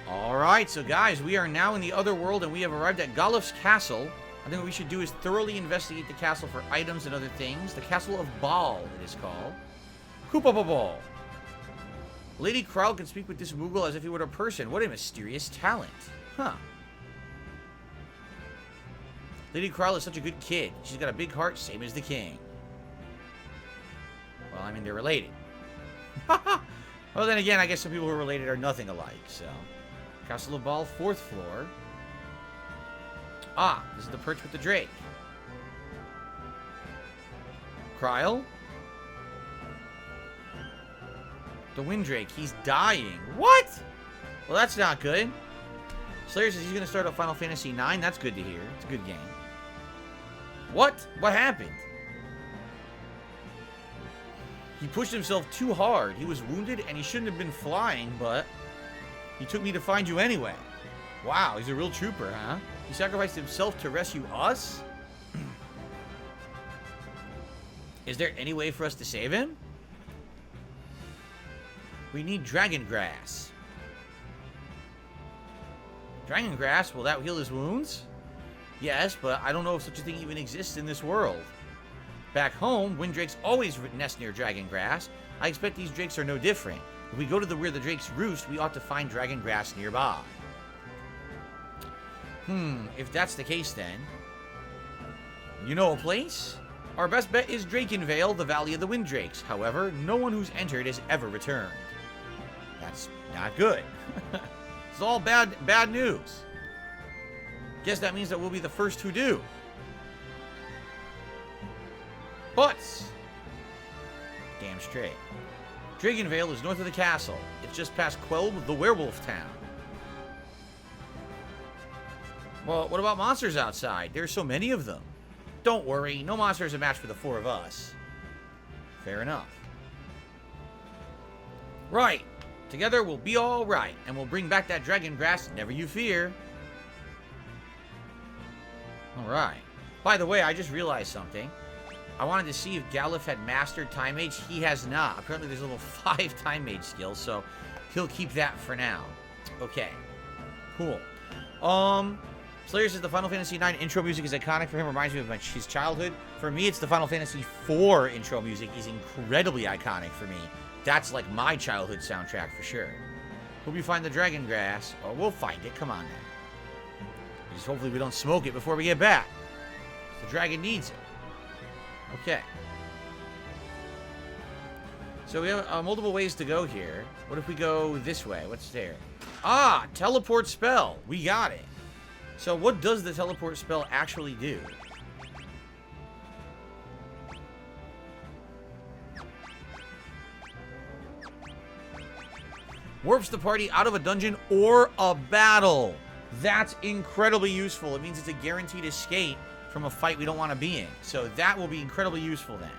Alright, so guys, we are now in the other world and we have arrived at Galuf's castle. I think what we should do is thoroughly investigate the castle for items and other things. The Castle of Baal, it is called. Koopa Ball. Lady Kral can speak with this Moogle as if he were a person. What a mysterious talent. Huh. Lady Kral is such a good kid. She's got a big heart, same as the king. Well, I mean, they're related. Well, then again, I guess some people who are related are nothing alike, so. Castle of Baal, 4th floor. Ah, this is the perch with the drake. Krile? The Windrake, he's dying. What? Well, that's not good. Slayer says he's going to start up Final Fantasy IX. That's good to hear. It's a good game. What? What happened? He pushed himself too hard. He was wounded and he shouldn't have been flying, but he took me to find you anyway. Wow, he's a real trooper, huh? He sacrificed himself to rescue us? Is there any way for us to save him? We need dragon grass. Dragon grass? Will that heal his wounds? Yes, but I don't know if such a thing even exists in this world. Back home, windrakes always nest near dragon grass. I expect these drakes are no different. If we go to where the drakes roost, we ought to find dragon grass nearby. If that's the case then. You know a place? Our best bet is Drakenvale, the Valley of the Windrakes. However, no one who's entered has ever returned. That's not good. It's all bad news. Guess that means that we'll be the first who do. But damn straight. Drakenvale is north of the castle. It's just past Quelb, the werewolf town. Well, what about monsters outside? There's so many of them. Don't worry, no monster is a match for the 4 of us. Fair enough. Right. Together we'll be all right, and we'll bring back that dragon grass, never you fear. Alright. By the way, I just realized something. I wanted to see if Galuf had mastered Time Mage. He has not. Apparently there's a level 5 Time Mage skill, so he'll keep that for now. Okay. Cool. Slayer says the Final Fantasy IX intro music is iconic for him. Reminds me of his childhood. For me, it's the Final Fantasy IV intro music is incredibly iconic for me. That's like my childhood soundtrack for sure. Hope you find the dragon grass. Oh, we'll find it. Come on now. Just hopefully we don't smoke it before we get back. The dragon needs it. Okay. So we have multiple ways to go here. What if we go this way? What's there? Ah, teleport spell. We got it. So what does the teleport spell actually do? Warps the party out of a dungeon or a battle. That's incredibly useful. It means it's a guaranteed escape from a fight we don't want to be in. So that will be incredibly useful then.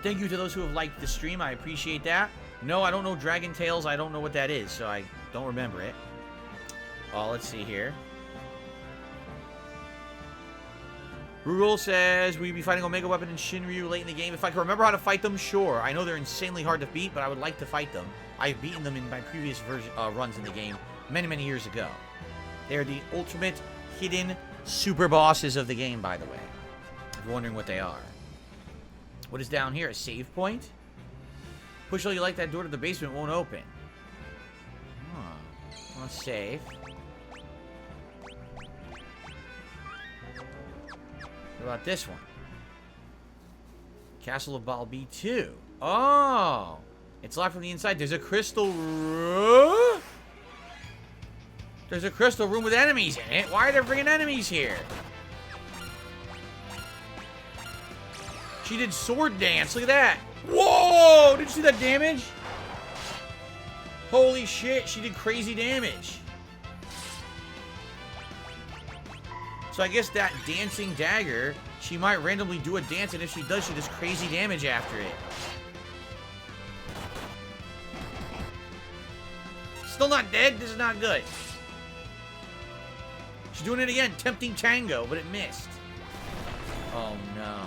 Thank you to those who have liked the stream. I appreciate that. No, I don't know Dragon Tales. I don't know what that is, so I don't remember it. Oh, let's see here. Rugel says, will you be fighting Omega Weapon and Shinryu late in the game? If I can remember how to fight them, sure. I know they're insanely hard to beat, but I would like to fight them. I've beaten them in my previous runs in the game many, many years ago. They're the ultimate hidden super bosses of the game, by the way. If you're wondering what they are. What is down here? A save point? Push all you like, that door to the basement won't open. Huh. Well, save. What about this one? Castle of Baal B2. Oh! It's locked from the inside. There's a crystal room. There's a crystal room with enemies in it. Why are there freaking enemies here? She did sword dance. Look at that. Whoa! Did you see that damage? Holy shit. She did crazy damage. So I guess that dancing dagger, she might randomly do a dance, and if she does, she does crazy damage after it. Still not dead? This is not good. She's doing it again. Tempting tango, but it missed. Oh, no.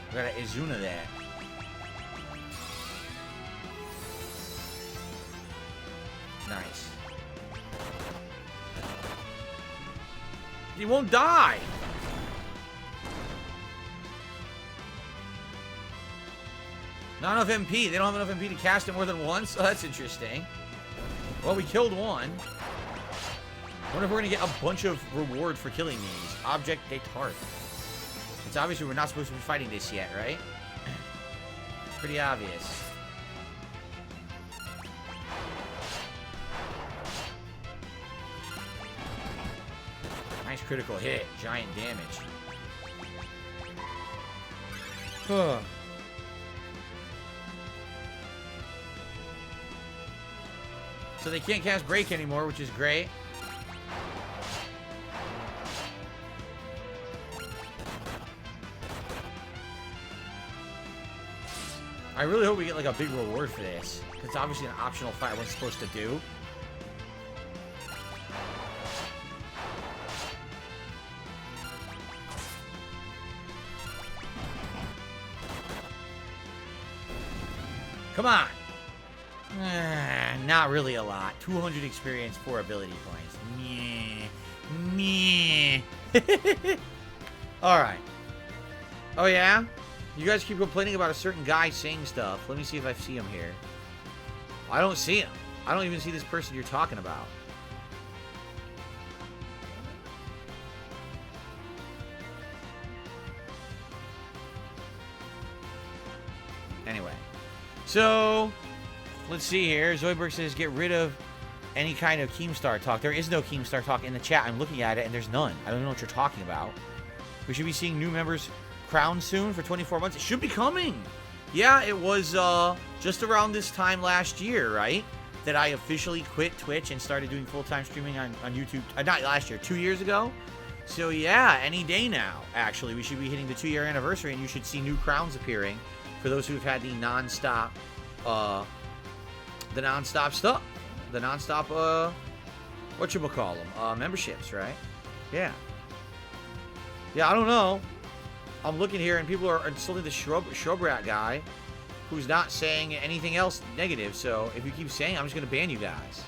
I gotta Izuna that. Nice. He won't die! Not enough MP. They don't have enough MP to cast it more than once? So that's interesting. Well, we killed one. Wonder if we're going to get a bunch of reward for killing these. Object Detard. It's obviously we're not supposed to be fighting this yet, right? Pretty obvious. Nice critical hit. Giant damage. Huh. So they can't cast Break anymore, which is great. I really hope we get like a big reward for this. It's obviously an optional fight we're supposed to do. Come on. Not really a lot. 200 experience, 4 ability points. Meh. Alright. Oh, yeah? You guys keep complaining about a certain guy saying stuff. Let me see if I see him here. I don't see him. I don't even see this person you're talking about. Anyway. So, let's see here. Zoidberg says, get rid of any kind of Keemstar talk. There is no Keemstar talk in the chat. I'm looking at it, and there's none. I don't know what you're talking about. We should be seeing new members crowned soon for 24 months. It should be coming. Yeah, it was just around this time last year, right? That I officially quit Twitch and started doing full-time streaming on YouTube. Not last year, 2 years ago. So, yeah, any day now, actually. We should be hitting the 2-year anniversary, and you should see new crowns appearing for those who have had the non-stop stuff. The non-stop, whatchamacallem, memberships, right? Yeah. Yeah, I don't know. I'm looking here, and people are insulting the shrub rat guy, who's not saying anything else negative. So if you keep saying, I'm just going to ban you guys.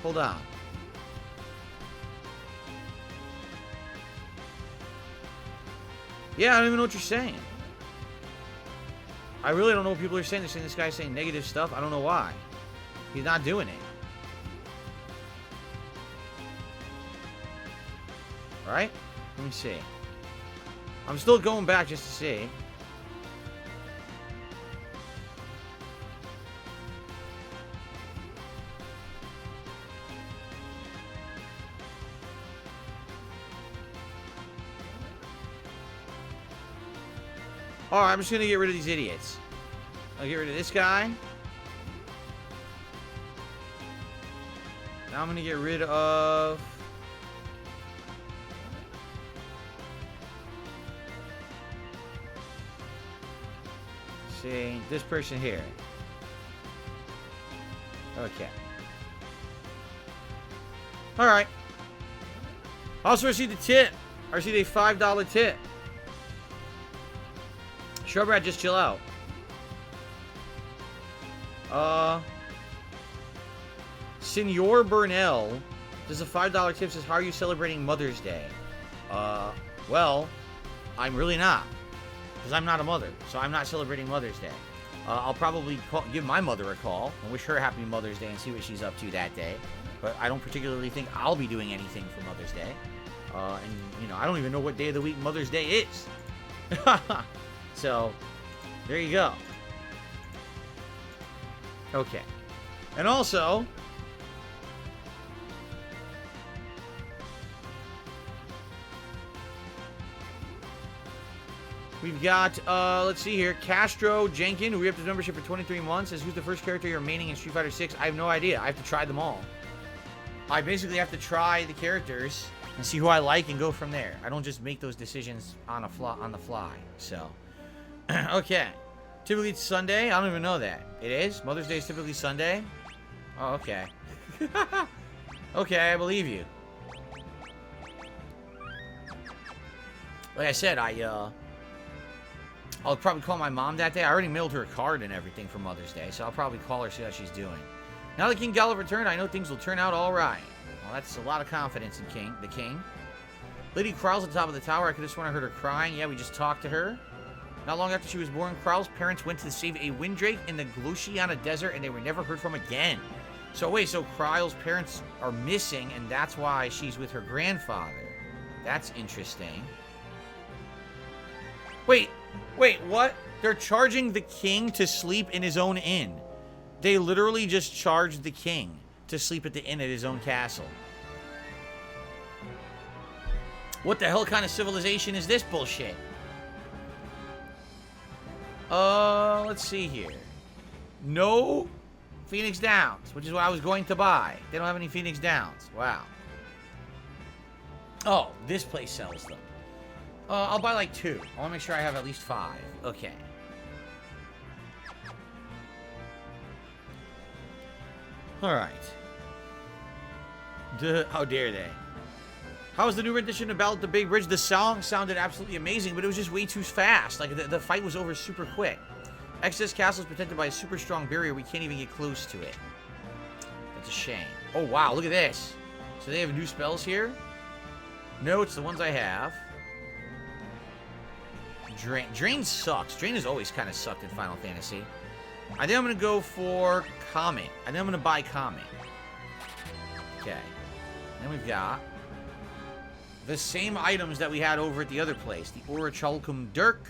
Hold on. Yeah, I don't even know what you're saying. I really don't know what people are saying. They're saying this guy's saying negative stuff. I don't know why. He's not doing it. Right? Let me see. I'm still going back just to see. Alright, I'm just going to get rid of these idiots. I'll get rid of this guy. Now I'm going to get rid of... see, this person here. Okay. Alright. Also received a tip. I received a $5 tip. Shrubrat, just chill out. Senor Burnell does a $5 tip, says, how are you celebrating Mother's Day? Well, I'm really not. Because I'm not a mother, so I'm not celebrating Mother's Day. I'll probably give my mother a call and wish her happy Mother's Day and see what she's up to that day. But I don't particularly think I'll be doing anything for Mother's Day. And, you know, I don't even know what day of the week Mother's Day is. So, there you go. Okay. And also... we've got, let's see here, Castro Jenkin, who re-upped his membership for 23 months, says, who's the first character you're maining in Street Fighter 6? I have no idea. I have to try them all. I basically have to try the characters and see who I like and go from there. I don't just make those decisions on the fly. So, okay. Typically it's Sunday. I don't even know that. It is? Mother's Day is typically Sunday? Oh, okay. Okay, I believe you. Like I said, I'll probably call my mom that day. I already mailed her a card and everything for Mother's Day, so I'll probably call her, see how she's doing. Now that King Galliv returned, I know things will turn out all right. Well, that's a lot of confidence in the king. Lady Kral's at the top of the tower. I could have sworn I heard her crying. Yeah, we just talked to her. Not long after she was born, Kral's parents went to save a Windrake in the Gloshiana Desert, and they were never heard from again. So wait, so Kral's parents are missing, and that's why she's with her grandfather. That's interesting. Wait, what? They're charging the king to sleep in his own inn. They literally just charged the king to sleep at the inn at his own castle. What the hell kind of civilization is this bullshit? Let's see here. No Phoenix Downs, which is what I was going to buy. They don't have any Phoenix Downs. Wow. Oh, this place sells them. I'll buy like 2. I want to make sure I have at least 5. Okay. Alright. How dare they? How was the new rendition of Battle at the Big Bridge? The song sounded absolutely amazing, but it was just way too fast. Like, the fight was over super quick. Excess Castle is protected by a super strong barrier. We can't even get close to it. That's a shame. Oh, wow. Look at this. So they have new spells here? No, it's the ones I have. Drain sucks. Drain has always kind of sucked in Final Fantasy. I think I'm going to go for Comet. I think I'm going to buy Comet. Okay. Then we've got the same items that we had over at the other place. The Orichalcum Dirk.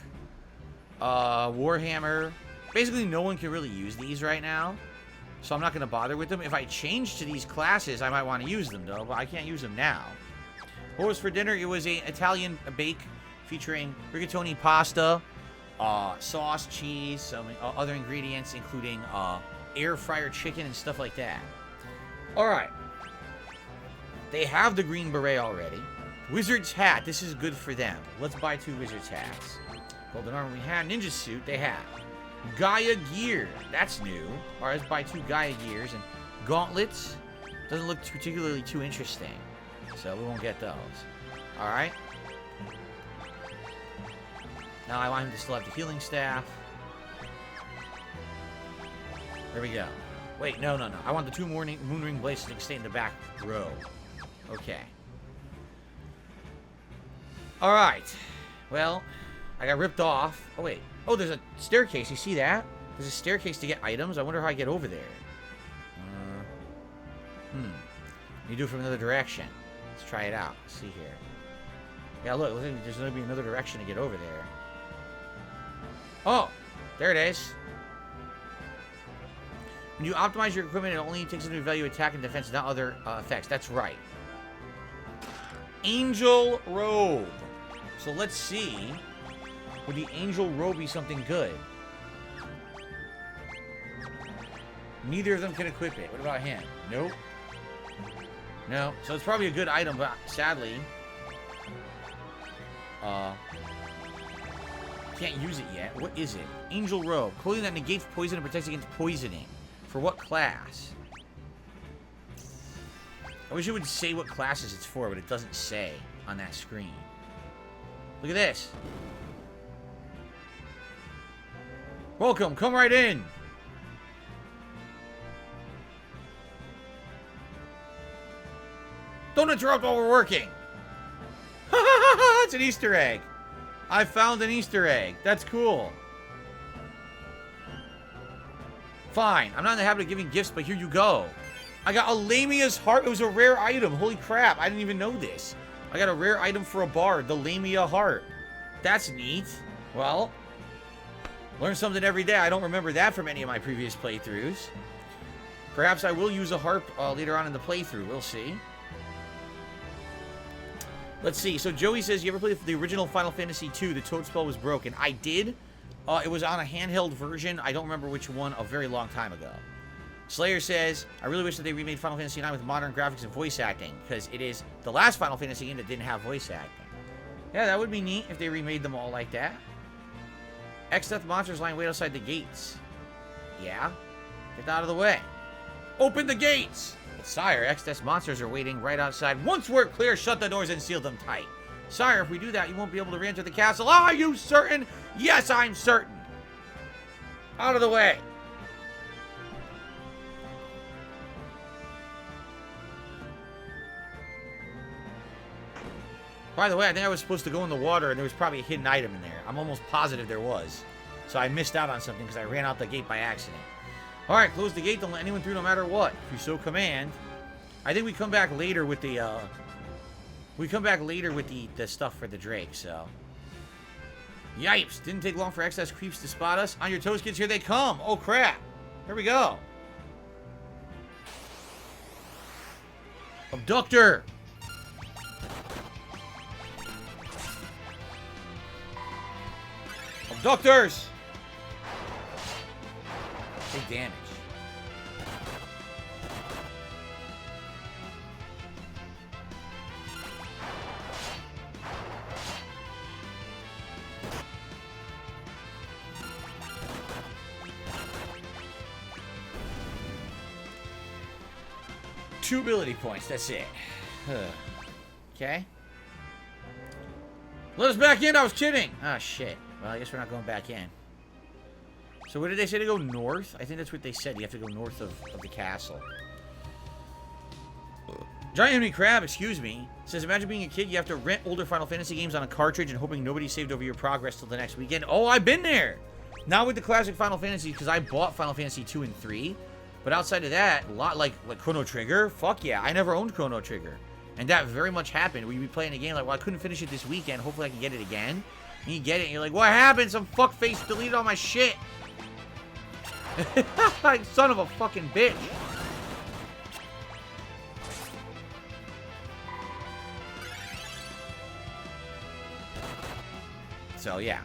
Warhammer. Basically, no one can really use these right now. So I'm not going to bother with them. If I change to these classes, I might want to use them, though. But I can't use them now. What was for dinner? It was an Italian bake featuring rigatoni pasta, sauce, cheese, some other ingredients, including air fryer chicken and stuff like that. Alright. They have the green beret already. Wizard's hat. This is good for them. Let's buy 2 wizard's hats. Golden armor we had. Ninja suit. They have. Gaia gear. That's new. Alright, let's buy 2 Gaia gears. And gauntlets. Doesn't look particularly too interesting. So we won't get those. Alright. Now I want him to still have the healing staff. There we go. Wait, no. I want the 2 Moonring blades to stay in the back row. Okay. Alright. Well, I got ripped off. Oh, wait. Oh, there's a staircase. You see that? There's a staircase to get items. I wonder how I get over there. You do it from another direction. Let's try it out. Let's see here. Yeah, look. There's going to be another direction to get over there. Oh, there it is. When you optimize your equipment, it only takes into value attack and defense, not other effects. That's right. Angel Robe. So let's see. Would the Angel Robe be something good? Neither of them can equip it. What about him? Nope. No. So it's probably a good item, but sadly, can't use it yet. What is it? Angel Robe. Clothing that negates poison and protects against poisoning. For what class? I wish it would say what classes it's for, but it doesn't say on that screen. Look at this. Welcome. Come right in. Don't interrupt while we're working. It's an Easter egg. I found an Easter egg. That's cool. Fine. I'm not in the habit of giving gifts, but here you go. I got a Lamia's heart. It was a rare item. Holy crap. I didn't even know this. I got a rare item for a bard. The Lamia heart. That's neat. Well, learn something every day. I don't remember that from any of my previous playthroughs. Perhaps I will use a harp later on in the playthrough. We'll see. Let's see. So Joey says, you ever played the original Final Fantasy II? The Toad spell was broken. I did. It was on a handheld version. I don't remember which one, a very long time ago. Slayer says, I really wish that they remade Final Fantasy IX with modern graphics and voice acting, because it is the last Final Fantasy game that didn't have voice acting. Yeah, that would be neat if they remade them all like that. X-Death monsters lying wait outside the gates. Yeah? Get out of the way. Open the gates! But sire, X-Death monsters are waiting right outside. Once we're clear, shut the doors and seal them tight. Sire, if we do that, you won't be able to re-enter the castle. Are you certain? Yes, I'm certain. Out of the way. By the way, I think I was supposed to go in the water, and there was probably a hidden item in there. I'm almost positive there was. So I missed out on something because I ran out the gate by accident. Alright, close the gate. Don't let anyone through no matter what. If you so command. I think we come back later with the, the stuff for the Drake, so. Yipes. Didn't take long for excess creeps to spot us. On your toes, kids. Here they come. Oh, crap. Here we go. Abductor. Abductors. Take damage. Two ability points, that's it. Okay. Let us back in, I was kidding. Ah, shit. Well, I guess we're not going back in. So what did they say to go north? I think that's what they said. You have to go north of the castle. Giant Enemy Crab, excuse me, says, imagine being a kid, you have to rent older Final Fantasy games on a cartridge and hoping nobody saved over your progress till the next weekend. Oh, I've been there! Not with the classic Final Fantasy, because I bought Final Fantasy 2 and 3. But outside of that, a lot like Chrono Trigger, fuck yeah, I never owned Chrono Trigger. And that very much happened. We'd be playing a game like, well, I couldn't finish it this weekend, hopefully I can get it again. And you get it, and you're like, what happened? Some fuckface deleted all my shit. Son of a fucking bitch. So, yeah.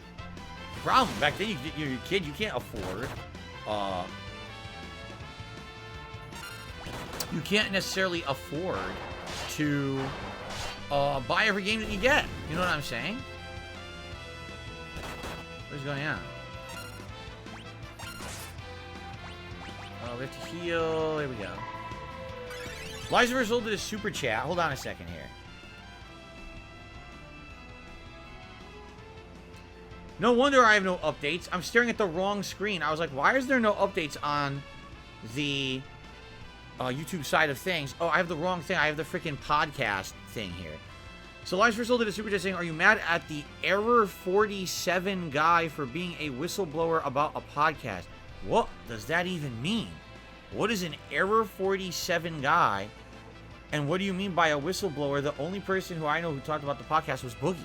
The problem, back then, you're a kid, you can't afford, you can't necessarily afford to, buy every game that you get. You know what I'm saying? What is going on? We have to heal. There we go. Liza did a super chat. Hold on a second here. No wonder I have no updates. I'm staring at the wrong screen. I was like, why is there no updates on the YouTube side of things? Oh, I have the wrong thing. I have the freaking podcast thing here. So Liza did a super chat saying, are you mad at the Error 47 guy for being a whistleblower about a podcast? What does that even mean? What is an Error 47 guy? And what do you mean by a whistleblower? The only person who I know who talked about the podcast was Boogie.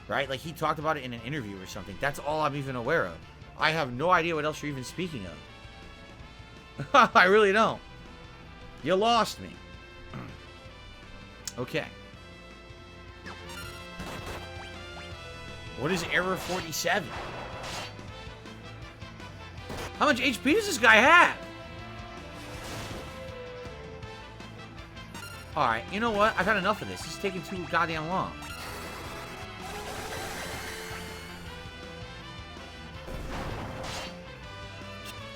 Right? Like, he talked about it in an interview or something. That's all I'm even aware of. I have no idea what else you're even speaking of. I really don't. You lost me. Okay. What is Error 47? How much HP does this guy have? Alright, you know what? I've had enough of this. This is taking too goddamn long.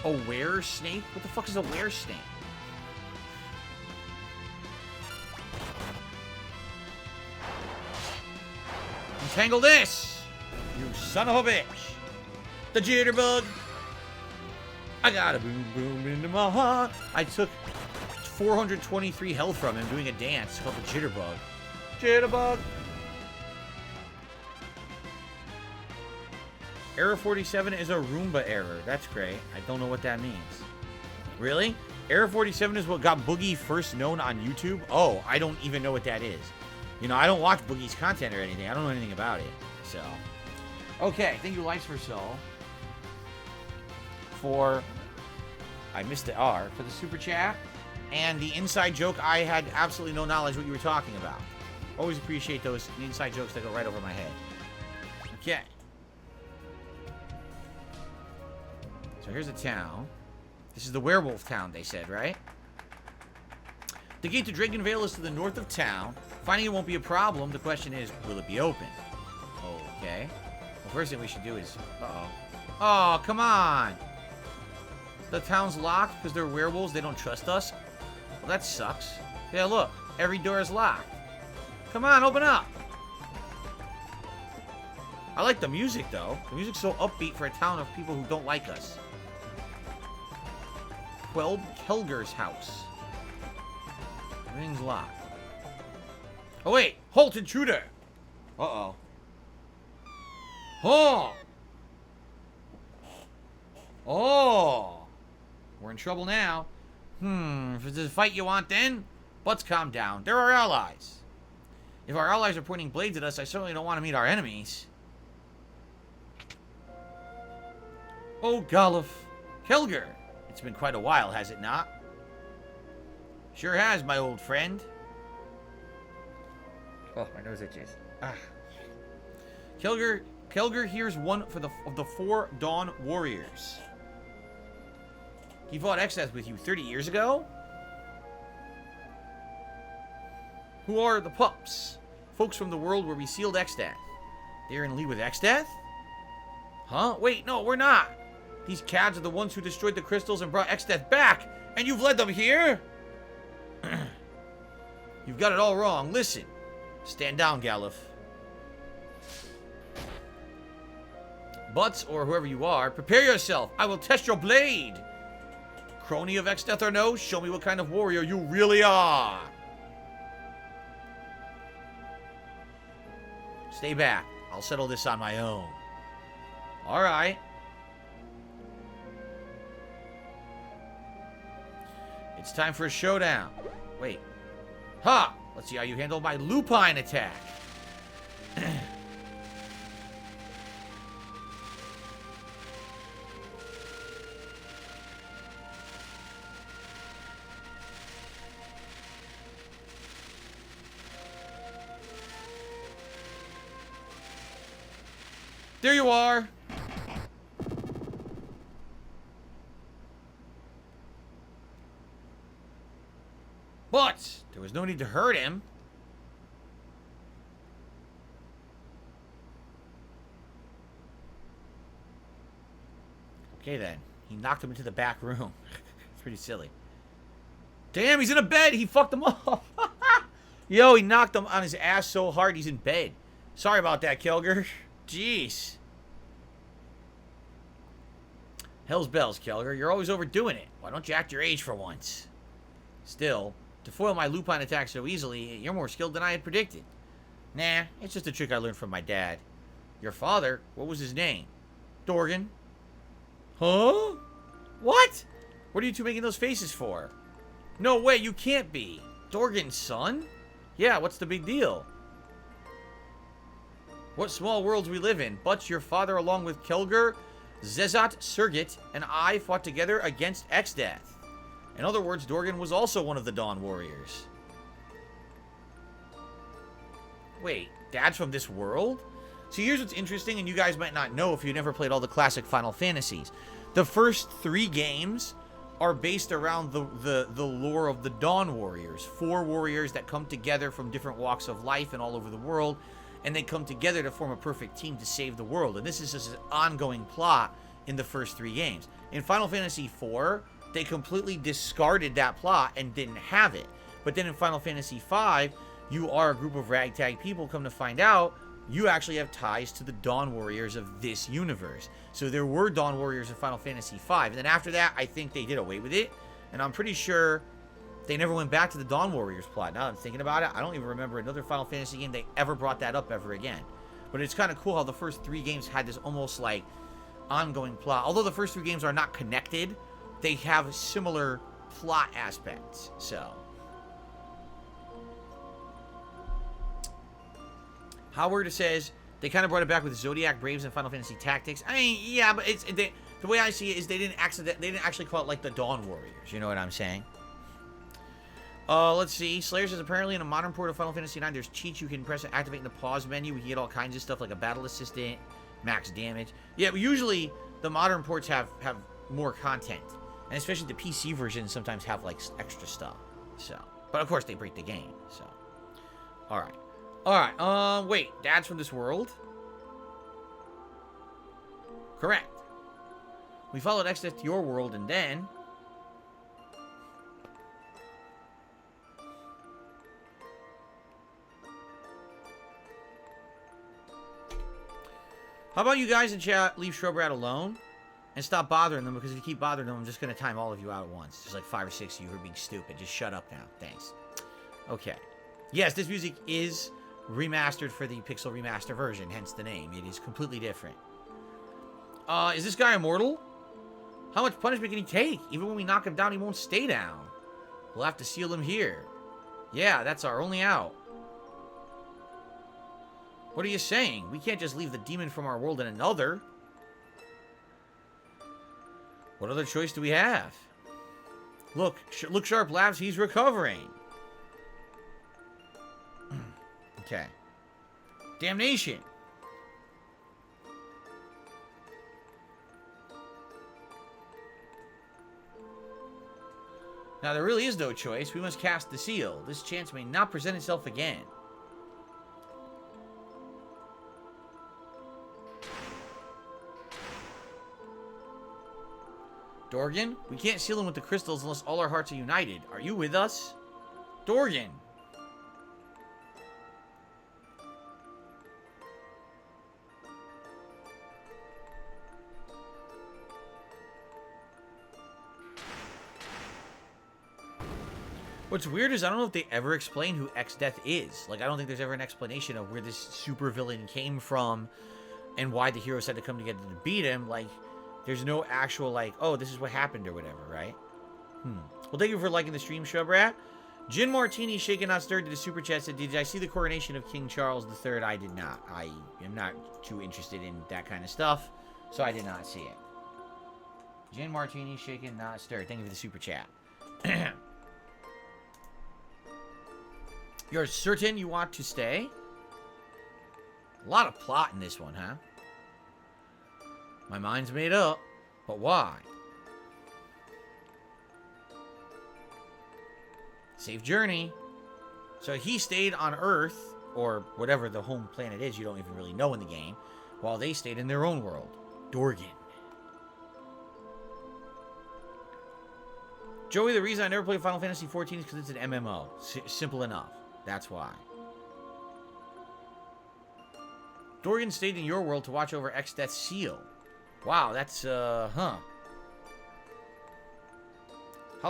A were snake? What the fuck is a were snake? Untangle this! You son of a bitch! The jitterbug! I got a boom boom into my heart. I took 423 health from him doing a dance called the jitterbug. Jitterbug! Error 47 is a Roomba error. That's great. I don't know what that means. Really? Error 47 is what got Boogie first known on YouTube? Oh, I don't even know what that is. You know, I don't watch Boogie's content or anything. I don't know anything about it. So. Okay, thank you, Lights for Soul. For, I missed the R, for the super chat. And the inside joke, I had absolutely no knowledge what you were talking about. Always appreciate those inside jokes that go right over my head. Okay. So here's a town. This is the Werewolf town, they said, right? The gate to Dragonvale is to the north of town. Finding it won't be a problem. The question is, will it be open? Okay. Well, first thing we should do is... Uh-oh. Oh, come on! The town's locked because they're werewolves. They don't trust us. Well, that sucks. Yeah, look. Every door is locked. Come on, open up! I like the music, though. The music's so upbeat for a town of people who don't like us. Kelger's house. Everything's locked. Oh, wait. Halt, intruder. Uh-oh. Oh! Oh! We're in trouble now. If it's a fight you want then, let's calm down. They're our allies. If our allies are pointing blades at us, I certainly don't want to meet our enemies. Oh, Galuf. Kelger. It's been quite a while, has it not? Sure has, my old friend. Oh, my nose itches. Ah. Kelger here's one of the 4 Dawn Warriors. He fought Exdeath with you 30 years ago? Who are the pups? Folks from the world where we sealed Exdeath. They're in league with Exdeath? Huh? Wait, no, we're not. These cads are the ones who destroyed the crystals and brought Exdeath back, and you've led them here? You've got it all wrong. Listen. Stand down, Galuf. Butts, or whoever you are, prepare yourself. I will test your blade. Crony of Exdeath or no, show me what kind of warrior you really are. Stay back. I'll settle this on my own. Alright. It's time for a showdown. Wait. Ha! Let's see how you handle my lupine attack. There you are. But there was no need to hurt him. Okay then. He knocked him into the back room. It's pretty silly. Damn, he's in a bed. He fucked him off. Yo, he knocked him on his ass so hard he's in bed. Sorry about that, Kelger. Jeez. Hell's bells, Kelger. You're always overdoing it. Why don't you act your age for once? Still, to foil my lupine attack so easily, you're more skilled than I had predicted. Nah, it's just a trick I learned from my dad. Your father, what was his name? Dorgan. Huh? What? What are you two making those faces for? No way, you can't be. Dorgan's son? Yeah, what's the big deal? What small worlds we live in. But your father, along with Kelger, Zezat, Surgit, and I fought together against Exdeath. In other words, Dorgan was also one of the Dawn Warriors. Wait, Dad's from this world? See, here's what's interesting, and you guys might not know if you never played all the classic Final Fantasies. The first 3 games are based around the lore of the Dawn Warriors. 4 warriors that come together from different walks of life and all over the world, and they come together to form a perfect team to save the world. And this is just an ongoing plot in the first 3 games. In Final Fantasy IV, they completely discarded that plot and didn't have it. But then in Final Fantasy V, you are a group of ragtag people. Come to find out, you actually have ties to the Dawn Warriors of this universe. So there were Dawn Warriors in Final Fantasy V. And then after that, I think they did away with it. And I'm pretty sure they never went back to the Dawn Warriors plot. Now that I'm thinking about it, I don't even remember another Final Fantasy game they ever brought that up ever again. But it's kind of cool how the first 3 games had this almost like ongoing plot. Although the first 3 games are not connected, they have similar plot aspects. So Howard says they kind of brought it back with Zodiac Braves and Final Fantasy Tactics. I mean, yeah, but the way I see it is they didn't actually call it like the Dawn Warriors. You know what I'm saying? Let's see. Slayer says apparently in a modern port of Final Fantasy IX, there's cheats you can press and activate in the pause menu. We can get all kinds of stuff like a battle assistant, max damage. Yeah, but usually the modern ports have more content, and especially the PC versions sometimes have like extra stuff. So, but of course they break the game. So, all right. Wait, Dad's from this world? Correct. We followed Exdeath to your world, and then How about you guys in chat leave Shrub Rat alone and stop bothering them, because if you keep bothering them, I'm just going to time all of you out at once. There's like 5 or 6 of you who are being stupid. Just shut up now. Thanks. Okay. Yes, this music is remastered for the Pixel Remaster version, hence the name. It is completely different. Is this guy immortal? How much punishment can he take? Even when we knock him down, he won't stay down. We'll have to seal him here. Yeah, that's our only out. What are you saying? We can't just leave the demon from our world in another. What other choice do we have? Look, look sharp, Labs. He's recovering. Okay. Damnation. Now, there really is no choice. We must cast the seal. This chance may not present itself again. Dorgan, we can't seal him with the crystals unless all our hearts are united. Are you with us? Dorgan! What's weird is I don't know if they ever explain who X-Death is. Like, I don't think there's ever an explanation of where this supervillain came from and why the heroes had to come together to beat him. Like, there's no actual, like, oh, this is what happened or whatever, right? Well, thank you for liking the stream, Shubrat. Gin Martini, shaken not stirred, did a super chat, said, did I see the coronation of King Charles III? I did not. I am not too interested in that kind of stuff, so I did not see it. Gin Martini, shaken not stirred. Thank you for the super chat. You're certain you want to stay? A lot of plot in this one, huh? My mind's made up, but why? Safe journey. So he stayed on Earth, or whatever the home planet is, you don't even really know in the game, while they stayed in their own world. Dorgan. Joey, the reason I never played Final Fantasy XIV is because it's an MMO. Simple enough. That's why. Dorgan stayed in your world to watch over X-Death's seal. Wow, that's, How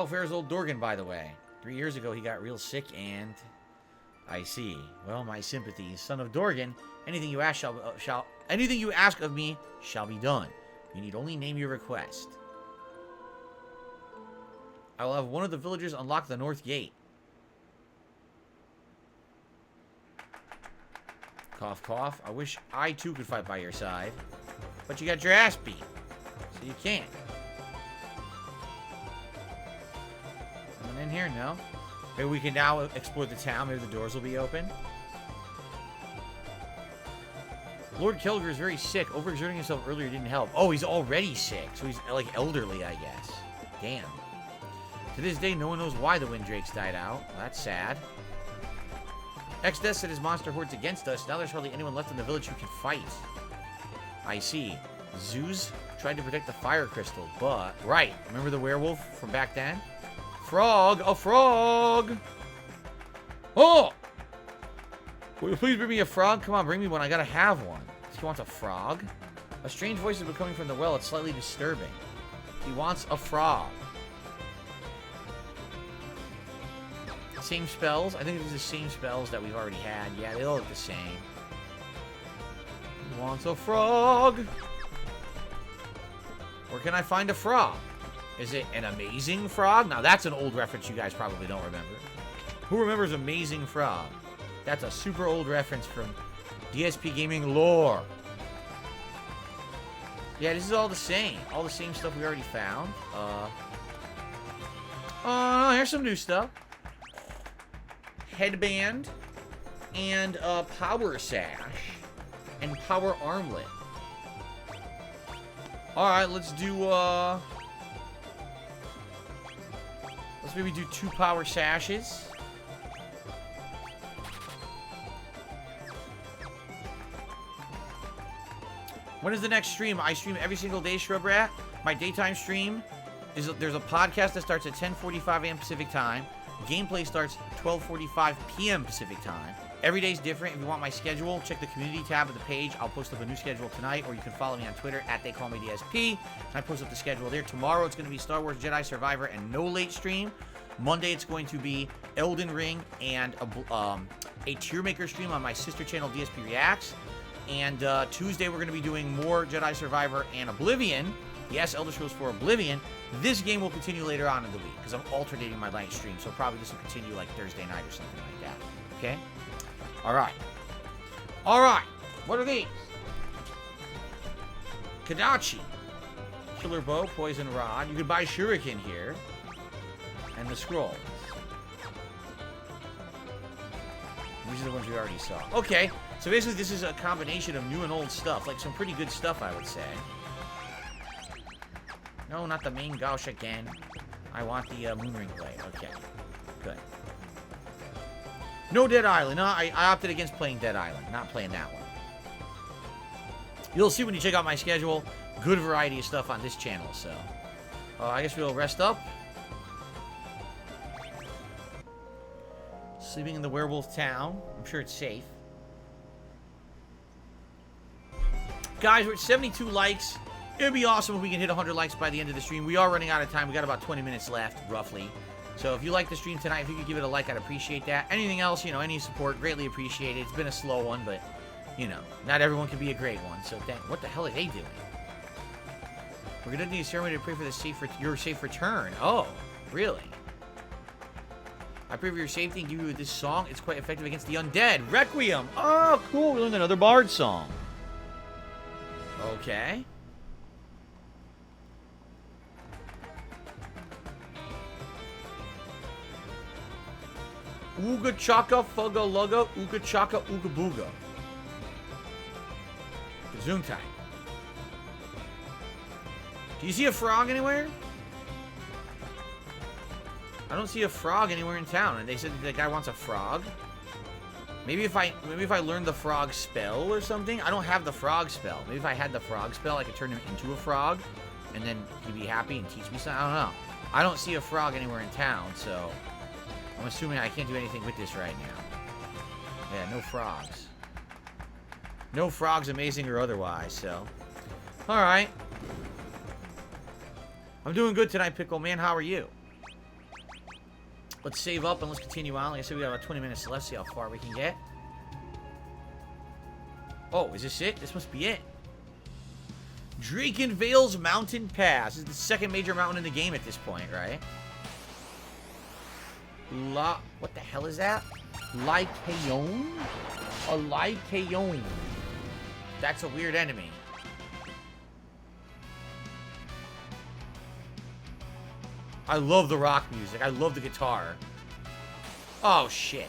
fares old Dorgan, by the way? 3 years ago, he got real sick and... I see. Well, my sympathies. Son of Dorgan, anything you ask anything you ask of me shall be done. You need only name your request. I will have one of the villagers unlock the north gate. Cough, cough. I wish I, too, could fight by your side. But you got your ass beat. So you can't. Someone in here? No? Maybe we can now explore the town. Maybe the doors will be open. Lord Kelger is very sick. Overexerting himself earlier didn't help. Oh, he's already sick. So he's, like, elderly, I guess. Damn. To this day, no one knows why the Windrakes died out. Well, that's sad. X-Death said his monster horde's against us. Now there's hardly anyone left in the village who can fight. I see. Zeus tried to protect the fire crystal, but... Right. Remember the werewolf from back then? Frog! A frog! Oh! Will you please bring me a frog? Come on, bring me one. I gotta have one. He wants a frog? A strange voice has been coming from the well. It's slightly disturbing. He wants a frog. Same spells? I think it's the same spells that we've already had. Yeah, they all look the same. He wants a frog. Where can I find a frog? Is it an Amazing Frog? Now, that's an old reference you guys probably don't remember. Who remembers Amazing Frog? That's a super old reference from DSPGaming lore. Yeah, this is all the same. All the same stuff we already found. Here's some new stuff. Headband. And power sash. And power armlet. Alright, let's do, let's maybe do 2 power sashes. When is the next stream? I stream every single day, Shrubrat. My daytime stream is there's a podcast that starts at 10:45 a.m. Pacific time. Gameplay starts 12:45 p.m. Pacific time. Every day's different. If you want my schedule, check the community tab of the page. I'll post up a new schedule tonight, or you can follow me on Twitter at TheyCallMeDSP. I post up the schedule there. Tomorrow it's going to be Star Wars Jedi Survivor and no late stream. Monday it's going to be Elden Ring and a tier maker stream on my sister channel DSP Reacts. And Tuesday we're going to be doing more Jedi Survivor and Oblivion. Yes, Elder Scrolls 4 Oblivion. This game will continue later on in the week because I'm alternating my night stream. So probably this will continue like Thursday night or something like that. Okay? Alright. Alright. What are these? Kadachi. Killer Bow, Poison Rod. You could buy Shuriken here. And the scrolls. These are the ones we already saw. Okay. So basically this is a combination of new and old stuff. Like some pretty good stuff, I would say. No, not the main Gauche again. I want the Moonring Blade. Okay. Good. No Dead Island. No, I opted against playing Dead Island. Not playing that one. You'll see when you check out my schedule. Good variety of stuff on this channel, so. I guess we'll rest up. Sleeping in the Werewolf Town. I'm sure it's safe. Guys, we're at 72 likes. It would be awesome if we can hit 100 likes by the end of the stream. We are running out of time. We got about 20 minutes left, roughly. So if you like the stream tonight, if you could give it a like, I'd appreciate that. Anything else, you know, any support, greatly appreciated. It's been a slow one, but, you know, not everyone can be a great one. So what the hell are they doing? We're going to need a ceremony to pray for your safe return. Oh, really? I pray for your safety and give you this song. It's quite effective against the undead. Requiem. Oh, cool. We learned another Bard song. Okay. Ooga chaka fugga lugga, ooga chaka ooga booga. Gesundheit. Do you see a frog anywhere? I don't see a frog anywhere in town, and they said the guy wants a frog. Maybe if I learned the frog spell or something. I don't have the frog spell. Maybe if I had the frog spell, I could turn him into a frog, and then he'd be happy and teach me something. I don't know. I don't see a frog anywhere in town, so I'm assuming I can't do anything with this right now. Yeah, no frogs. No frogs, amazing or otherwise, so. Alright. I'm doing good tonight, Pickle Man. How are you? Let's save up and let's continue on. Like I said, we got about 20 minutes left. See how far we can get. Oh, is this it? This must be it. Drakenvale's Mountain Pass. This is the second major mountain in the game at this point, right? What the hell is that? Lycaon? A Lycaon. That's a weird enemy. I love the rock music. I love the guitar. Oh, shit.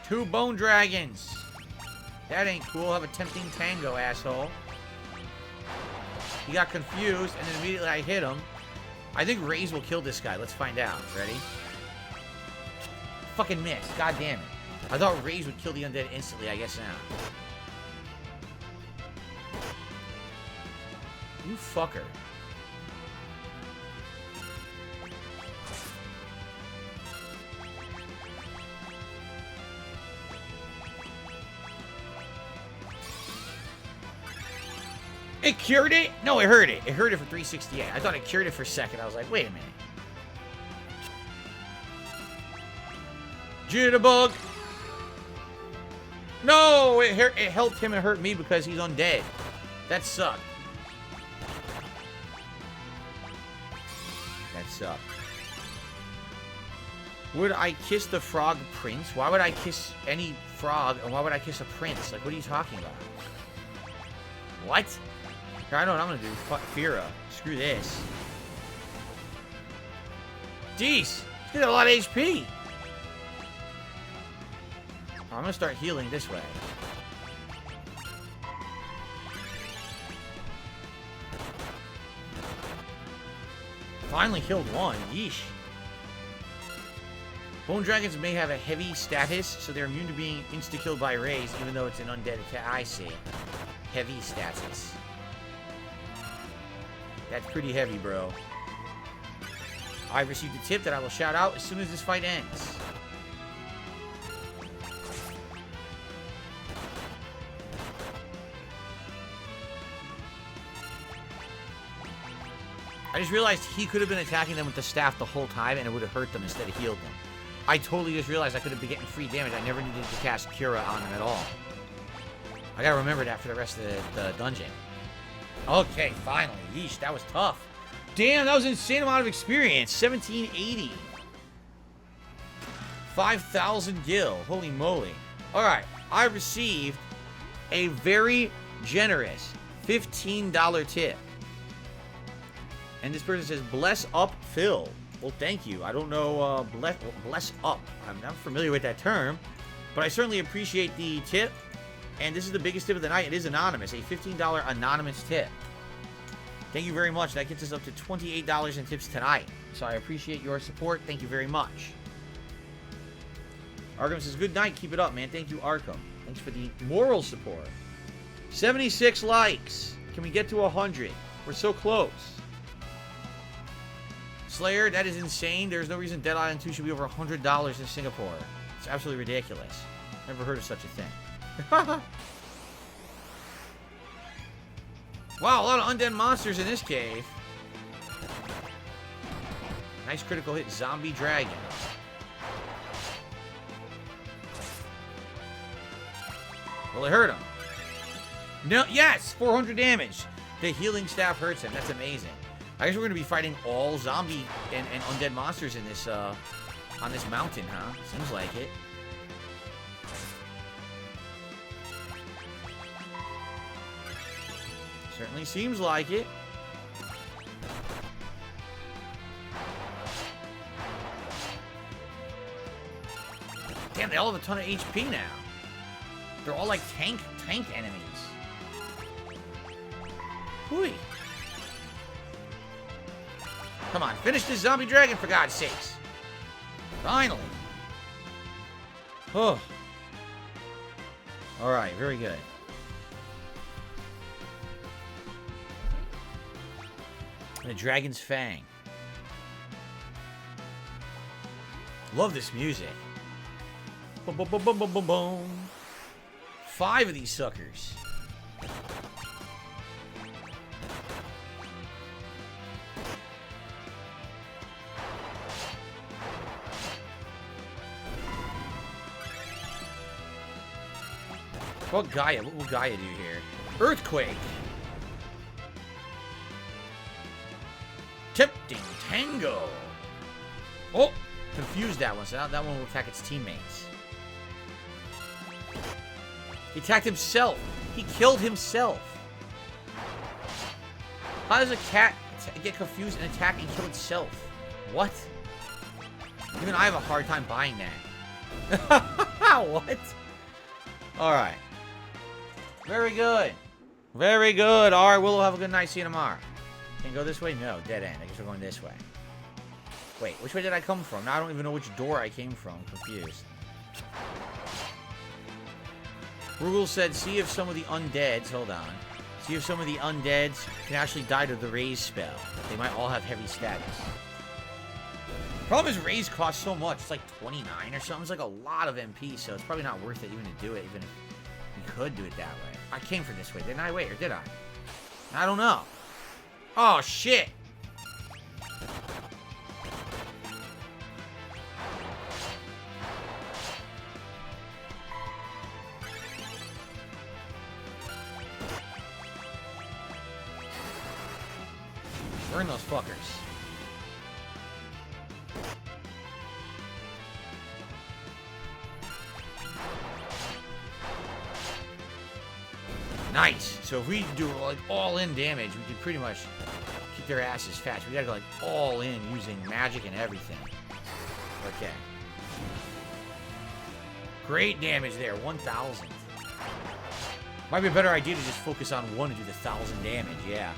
2 bone dragons. That ain't cool. Have a tempting tango, asshole. He got confused, and then immediately I hit him. I think Raze will kill this guy. Let's find out. Ready? Fucking missed. God damn it. I thought Raze would kill the undead instantly. I guess not. You fucker. It cured it? No, it hurt it. It hurt it for 368. I thought it cured it for a second. I was like, wait a minute. Jitterbug. No, it helped him and hurt me because he's undead. That sucked. That sucked. Would I kiss the frog prince? Why would I kiss any frog and why would I kiss a prince? Like, what are you talking about? What? I know what I'm gonna do. Fuck Fira. Screw this. Jeez. He's got a lot of HP. I'm gonna start healing this way. Finally killed one. Yeesh. Bone dragons may have a heavy status, so they're immune to being insta-killed by Raze, even though it's an undead attack. I see. Heavy status. That's pretty heavy, bro. I've received a tip that I will shout out as soon as this fight ends. I just realized he could have been attacking them with the staff the whole time, and it would have hurt them instead of healed them. I totally just realized I could have been getting free damage. I never needed to cast Cura on him at all. I gotta remember that for the rest of the dungeon. Okay, finally. Yeesh, that was tough. Damn, that was an insane amount of experience. 1780. 5,000 gil. Holy moly. Alright, I received a very generous $15 tip. And this person says, bless up Phil. Well, thank you. I don't know, bless up. I'm not familiar with that term, but I certainly appreciate the tip. And this is the biggest tip of the night. It is anonymous, a $15 anonymous tip. Thank you very much. That gets us up to $28 in tips tonight. So I appreciate your support. Thank you very much. Arkham says, good night. Keep it up, man. Thank you, Arkham. Thanks for the moral support. 76 likes. Can we get to 100? We're so close. Slayer, that is insane. There's no reason Dead Island 2 should be over $100 in Singapore. It's absolutely ridiculous. Never heard of such a thing. Wow, a lot of undead monsters in this cave. Nice critical hit, zombie dragon. Well, it hurt him. No, yes, 400 damage. The healing staff hurts him. That's amazing. I guess we're going to be fighting all zombie and undead monsters in this, on this mountain, huh? Seems like it. Certainly seems like it. Damn, they all have a ton of HP now. They're all like tank enemies. Hooey. Come on, finish this zombie dragon for God's sakes. Finally. Oh. Alright, very good. And a dragon's fang. Love this music. Boom, boom, boom, boom, boom, boom, boom. 5 of these suckers. What will Gaia do here? Earthquake. Tempting Tango. Oh, confused that one. So now that one will attack its teammates. He attacked himself. He killed himself. How does a cat get confused and attack and kill itself? What? Even I have a hard time buying that. What? Alright. Very good. Very good. Alright, Willow, have a good night. See you tomorrow. Can you go this way? No, dead end. I guess we're going this way. Wait, which way did I come from? Now I don't even know which door I came from. I'm confused. Rugel said, see if some of the undeads, hold on. See if some of the undeads can actually die to the raise spell. They might all have heavy status. Problem is raise costs so much. It's like 29 or something. It's like a lot of MP, so it's probably not worth it even to do it, even if you could do it that way. I came from this way, didn't I? Wait, or did I? I don't know. Oh, shit. Burn those fuckers. Nice. So if we do like all-in damage, we can pretty much keep their asses fat. We gotta go like all in using magic and everything. Okay. Great damage there. 1,000. Might be a better idea to just focus on one and do the 1,000 damage. Yeah.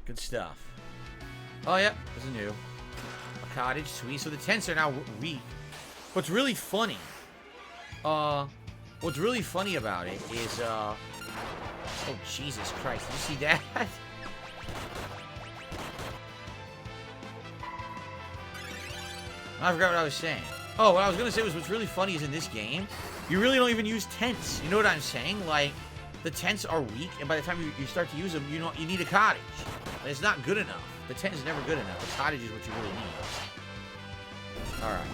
Good stuff. Oh, yeah. This is new. A cottage. Sweet. So the tents are now weak. What's really funny... What's really funny about it is, oh, Jesus Christ. Did you see that? I forgot what I was saying. Oh, what I was going to say was what's really funny is in this game, you really don't even use tents. You know what I'm saying? Like, the tents are weak, and by the time you start to use them, you know you need a cottage. And it's not good enough. The tent is never good enough. The cottage is what you really need. All right.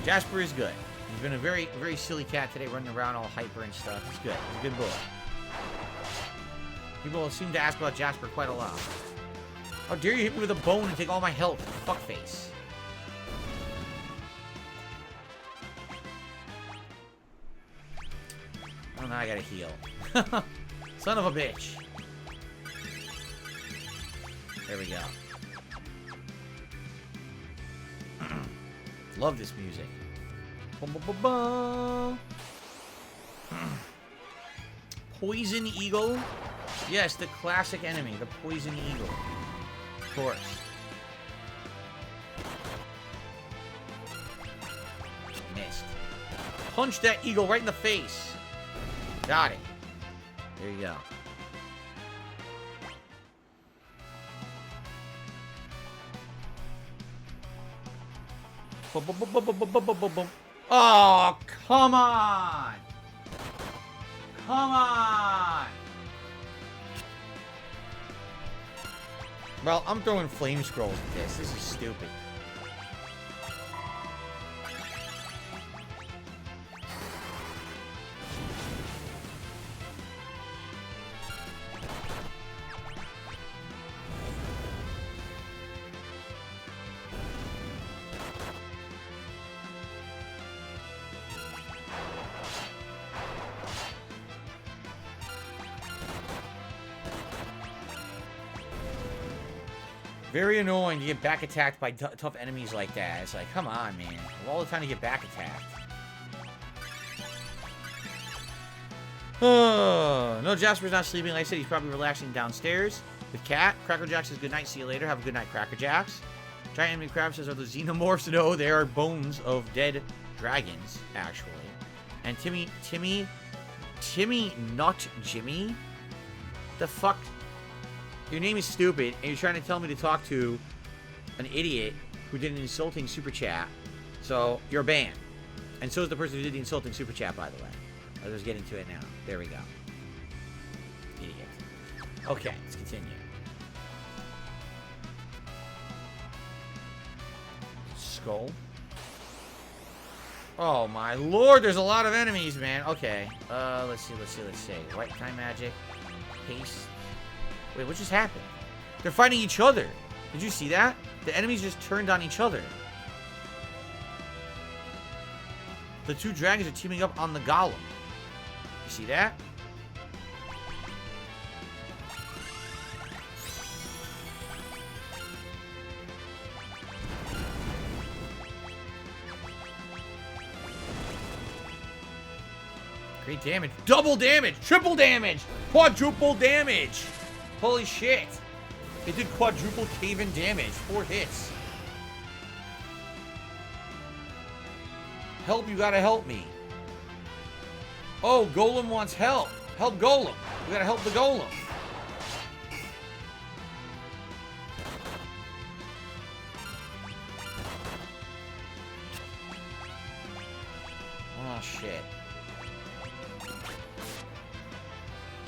Jasper is good. He's been a very, very silly cat today, running around all hyper and stuff. He's good. He's a good boy. People seem to ask about Jasper quite a lot. How dare you hit me with a bone and take all my health, fuckface. Oh, now I gotta heal. Son of a bitch. There we go. Love this music. Poison Eagle. Yes, the classic enemy, the Poison Eagle. Of course. Missed. Punch that eagle right in the face. Got it. There you go. Oh, come on! Come on! Well, I'm throwing flame scrolls at this. This is stupid. Very annoying to get back attacked by tough enemies like that. It's like, come on, man. Of all the time to get back attacked. No, Jasper's not sleeping. Like I said, he's probably relaxing downstairs with Cat. Cracker Jack says, good night, see you later. Have a good night, Cracker Jacks. Giant Enemy Crab says, are the xenomorphs? No, they are bones of dead dragons, actually. And Timmy, not Jimmy? The fuck? Your name is stupid, and you're trying to tell me to talk to an idiot who did an insulting super chat. So, you're banned. And so is the person who did the insulting super chat, by the way. I'll just get into it now. There we go. Idiot. Okay, let's continue. Skull. Oh my lord, there's a lot of enemies, man. Okay. Let's see. White time magic. Haste. Wait, what just happened? They're fighting each other. Did you see that? The enemies just turned on each other. The two dragons are teaming up on the golem. You see that? Great damage. Double damage. Triple damage. Quadruple damage. Holy shit. It did quadruple cave-in damage. 4 hits. Help, you gotta help me. Oh, Golem wants help. Help Golem. We gotta help the Golem. Oh, shit.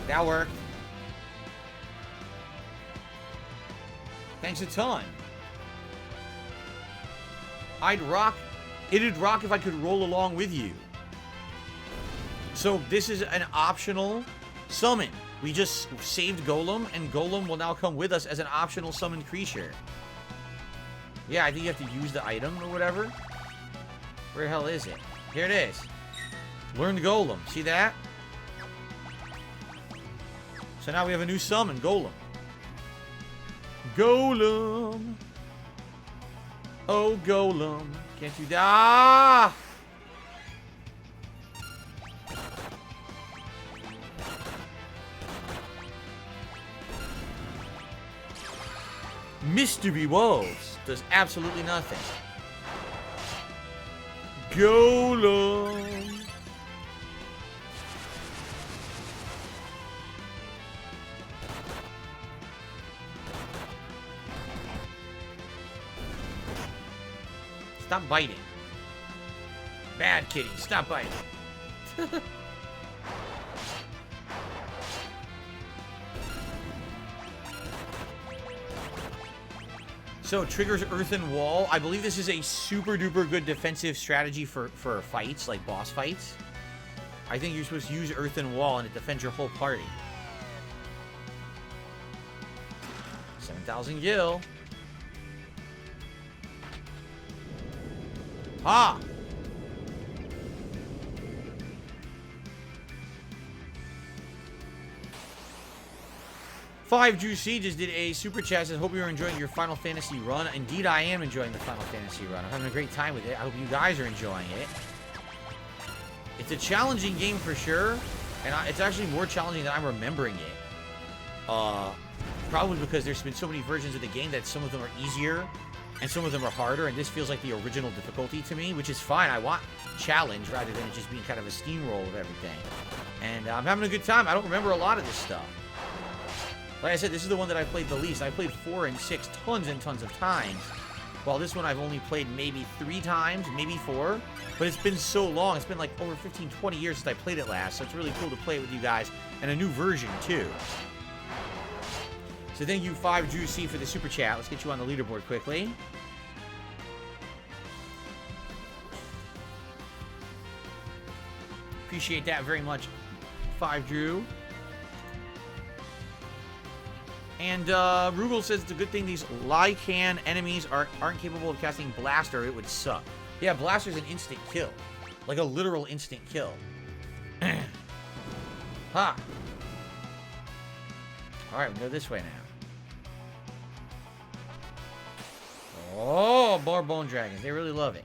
That worked. Thanks a ton. It'd rock if I could roll along with you. So this is an optional summon. We just saved Golem, and Golem will now come with us as an optional summoned creature. Yeah, I think you have to use the item or whatever. Where the hell is it? Here it is. Learned Golem. See that? So now we have a new summon, Golem. Golem. Oh, Golem. Can't you die? Ah! Mystery Wolves does absolutely nothing. Golem. Stop biting. Bad kitty. Stop biting. So, triggers earthen wall. I believe this is a super duper good defensive strategy for fights, like boss fights. I think you're supposed to use earthen wall and it defends your whole party. 7,000 gil. Ah! Five Juicy just did a super chat. Says, hope you're enjoying your Final Fantasy run. Indeed, I am enjoying the Final Fantasy run. I'm having a great time with it. I hope you guys are enjoying it. It's a challenging game for sure, and it's actually more challenging than I'm remembering it. Probably because there's been so many versions of the game that some of them are easier and some of them are harder, and this feels like the original difficulty to me, which is fine. I want challenge rather than it just being kind of a steamroll of everything. And I'm having a good time. I don't remember a lot of this stuff. Like I said, this is the one that I played the least. I played 4 and 6 tons and tons of times, while this one I've only played maybe 3 times, maybe 4. But it's been so long. It's been like over 15, 20 years since I played it last, so it's really cool to play it with you guys, and a new version, too. So thank you, 5 Juicy, for the super chat. Let's get you on the leaderboard quickly. Appreciate that very much, 5 Drew. And Rugal says it's a good thing these Lycan enemies aren't capable of casting Blaster. It would suck. Yeah, Blaster's an instant kill. Like a literal instant kill. Ha! Alright, we go this way now. Oh, more bone dragons. They really love it.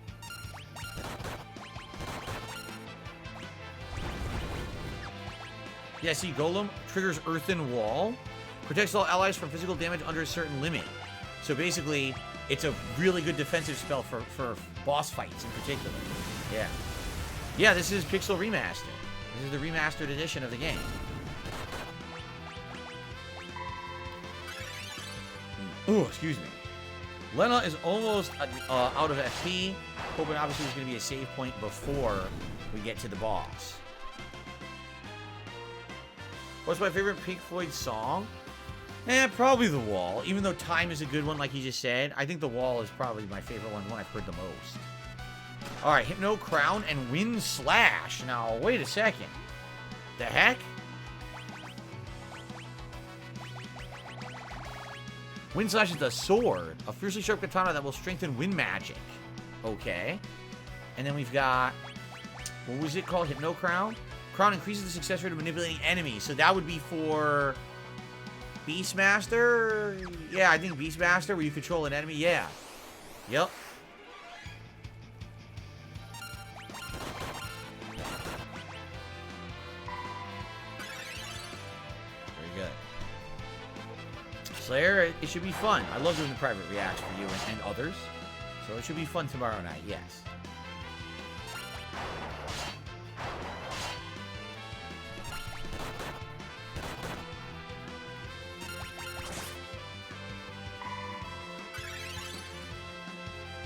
Yeah, see, Golem triggers Earthen Wall. Protects all allies from physical damage under a certain limit. So basically, it's a really good defensive spell for boss fights in particular. Yeah. Yeah, this is Pixel Remaster. This is the remastered edition of the game. Ooh, excuse me. Lena is almost out of FP. Hoping obviously there's going to be a save point before we get to the boss. What's my favorite Pink Floyd song? Probably The Wall. Even though Time is a good one, like you just said, I think The Wall is probably my favorite one I've heard the most. Alright, Hypno Crown and Wind Slash. Now, wait a second. The heck? Wind Slash is the sword. A fiercely sharp katana that will strengthen wind magic. Okay. And then we've got... what was it called? Hypno Crown? Crown increases the success rate of manipulating enemies. So that would be for... Beastmaster? Yeah, I think Beastmaster, where you control an enemy. Yeah. Yep. Very good. Slayer, it should be fun. I love doing the private reacts for you and others. So it should be fun tomorrow night, yes.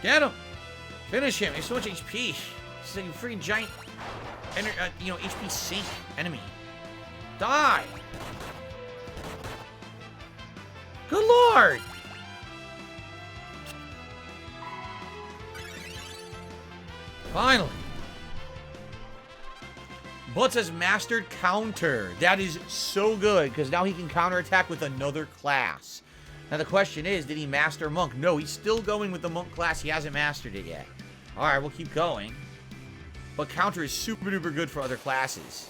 Get him! Finish him. He has so much HP. He's like a freaking giant, HP sink enemy. Die! Good lord! Finally. Butts has mastered counter. That is so good, because now he can counterattack with another class. Now the question is, did he master Monk? No, he's still going with the Monk class. He hasn't mastered it yet. Alright, we'll keep going. But counter is super duper good for other classes.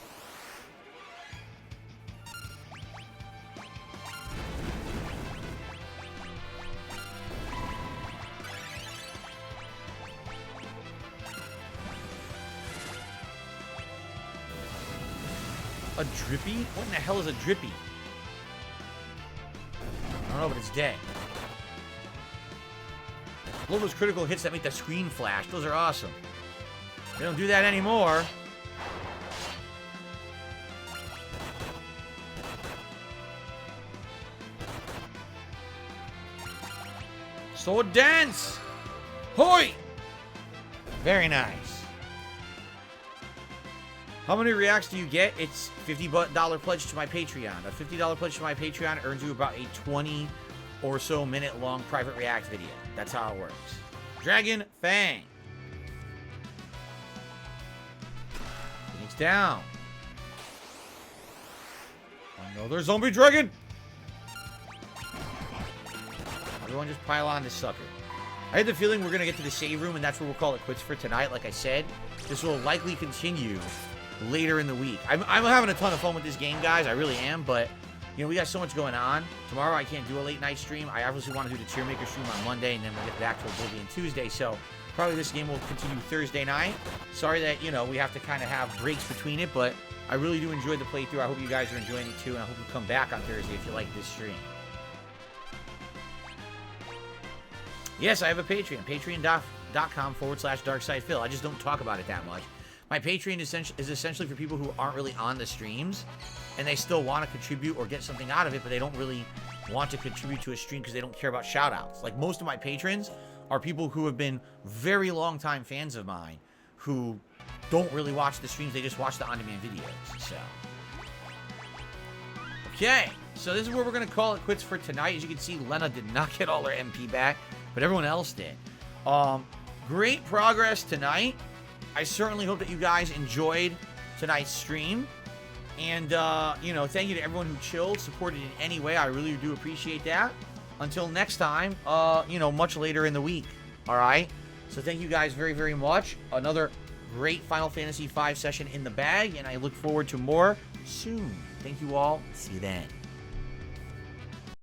A drippy? What in the hell is a drippy? I don't know, but it's dead. Love those critical hits that make the screen flash. Those are awesome. They don't do that anymore. So dance! Hoi! Very nice. How many reacts do you get? It's $50 pledge to my Patreon. A $50 pledge to my Patreon earns you about a 20 or so minute long private react video. That's how it works. Dragon Fang. Phoenix down. Another zombie dragon. Everyone just pile on this sucker. I had the feeling we're going to get to the save room, and that's where we'll call it quits for tonight. Like I said, this will likely continue later in the week. I'm having a ton of fun with this game, guys. I really am, but, you know, we got so much going on. Tomorrow I can't do a late night stream. I obviously want to do the Tier Maker stream on Monday, and then we'll get back to Oblivion Tuesday, so probably this game will continue Thursday night. Sorry that, you know, we have to kind of have breaks between it, but I really do enjoy the playthrough. I hope you guys are enjoying it, too, and I hope you come back on Thursday if you like this stream. Yes, I have a Patreon. Patreon.com/DarkSidePhil. I just don't talk about it that much. My Patreon is essentially for people who aren't really on the streams, and they still want to contribute or get something out of it, but they don't really want to contribute to a stream because they don't care about shoutouts. Like, most of my patrons are people who have been very long-time fans of mine who don't really watch the streams. They just watch the on-demand videos, so. Okay, so this is where we're going to call it quits for tonight. As you can see, Lena did not get all her MP back, but everyone else did. Great progress tonight. I certainly hope that you guys enjoyed tonight's stream. And, you know, thank you to everyone who chilled, supported in any way. I really do appreciate that. Until next time, you know, much later in the week. All right? So thank you guys very, very much. Another great Final Fantasy V session in the bag, and I look forward to more soon. Thank you all. See you then.